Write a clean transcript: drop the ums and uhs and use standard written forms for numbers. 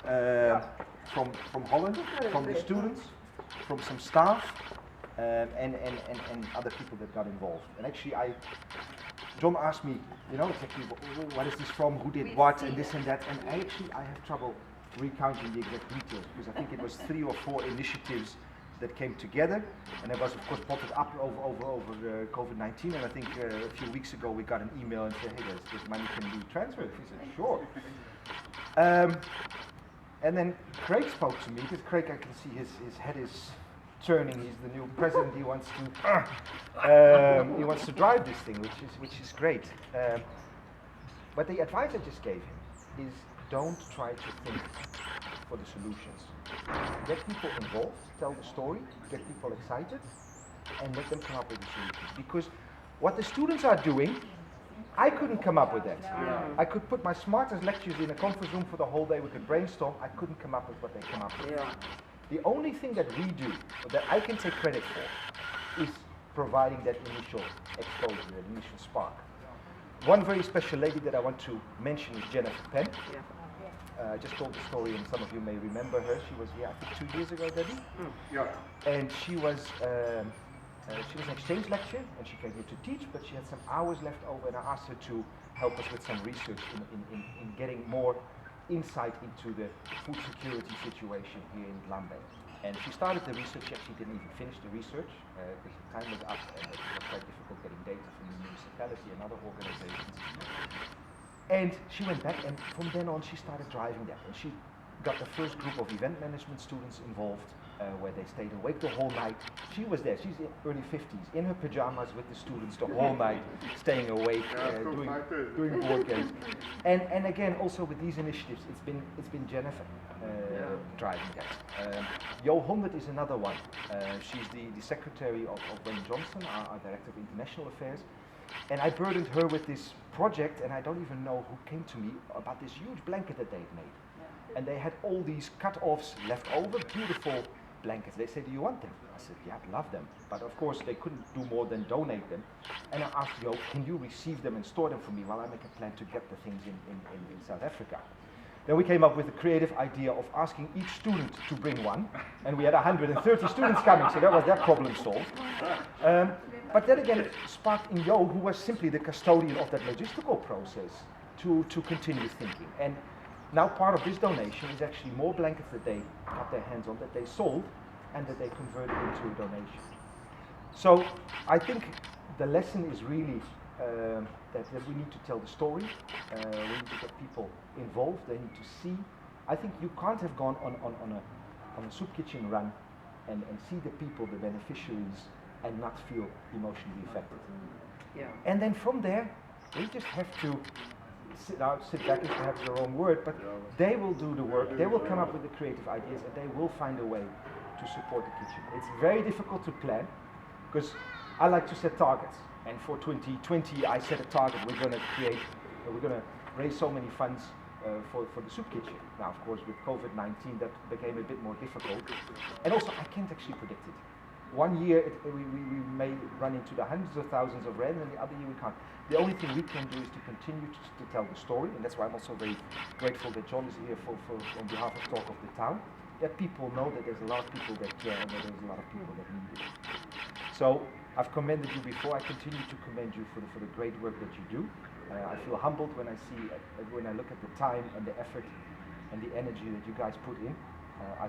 from Holland, from the students, from some staff, and other people that got involved. And actually, John asked me, exactly what is this from, who did what, and this and that. And I have trouble recounting the exact details because I think it was 3 or 4 initiatives that came together, and it was of course popped up over COVID-19. And I think a few weeks ago we got an email and said, hey, this money can be transferred. He said, sure. And then Craig spoke to me, because Craig, I can see his head is turning. He's the new president. He wants to drive this thing, which is great. But the advice I just gave him is don't try to think for the solutions. Get people involved, tell the story, get people excited, and let them come up with the solutions. Because what the students are doing, I couldn't come up with that. Yeah. I could put my smartest lectures in a conference room for the whole day, we could brainstorm, I couldn't come up with what they come up with. Yeah. The only thing that we do, that I can take credit for, is providing that initial exposure, that initial spark. One very special lady that I want to mention is Jennifer Penn. Yeah. I just told the story, and some of you may remember her. She was here, I think, 2 years ago, Debbie. Yeah. And she was an exchange lecturer, and she came here to teach, but she had some hours left over, and I asked her to help us with some research in getting more insight into the food security situation here in Lambeth. And she started the research. She actually didn't even finish the research because the time was up, and it was quite difficult getting data from the municipality and other organizations. And she went back, and from then on she started driving that. And she got the first group of event management students involved, where they stayed awake the whole night. She was there, she's in early 50s, in her pajamas with the students the whole night, staying awake, doing board games. And again, also with these initiatives, it's been Jennifer driving that. Jo Hondert is another one. She's the secretary of Wayne Johnson, our director of international affairs. And I burdened her with this project, and I don't even know who came to me about this huge blanket that they'd made. And they had all these cut-offs left over, beautiful blankets. They said, do you want them? I said, yeah, I'd love them. But of course, they couldn't do more than donate them. And I asked Jo, can you receive them and store them for me while I make a plan to get the things in South Africa? Then we came up with the creative idea of asking each student to bring one. And we had 130 students coming, so that was that problem solved. But then again, it sparked in Jo, who was simply the custodian of that logistical process, to continue thinking. And now part of this donation is actually more blankets that they got their hands on, that they sold, and that they converted into a donation. So I think the lesson is really that we need to tell the story, we need to get people involved, they need to see. I think you can't have gone on a soup kitchen run and see the people, the beneficiaries, and not feel emotionally affected. Yeah. And then from there, we just have to sit back is perhaps the wrong word, but they will do the work, they will come up with the creative ideas, and they will find a way to support the kitchen. It's very difficult to plan, because I like to set targets, and for 2020 I set a target, we're going to raise so many funds for the soup kitchen. Now of course with COVID-19 that became a bit more difficult, and also I can't actually predict it. One year we may run into the hundreds of thousands of rand, and the other year we can't. The only thing we can do is to continue to tell the story, and that's why I'm also very grateful that John is here on behalf of Talk of the Town, that people know that there's a lot of people that care and that there's a lot of people that need it. So I've commended you before, I continue to commend you for the great work that you do. I feel humbled when I look at the time and the effort and the energy that you guys put in. I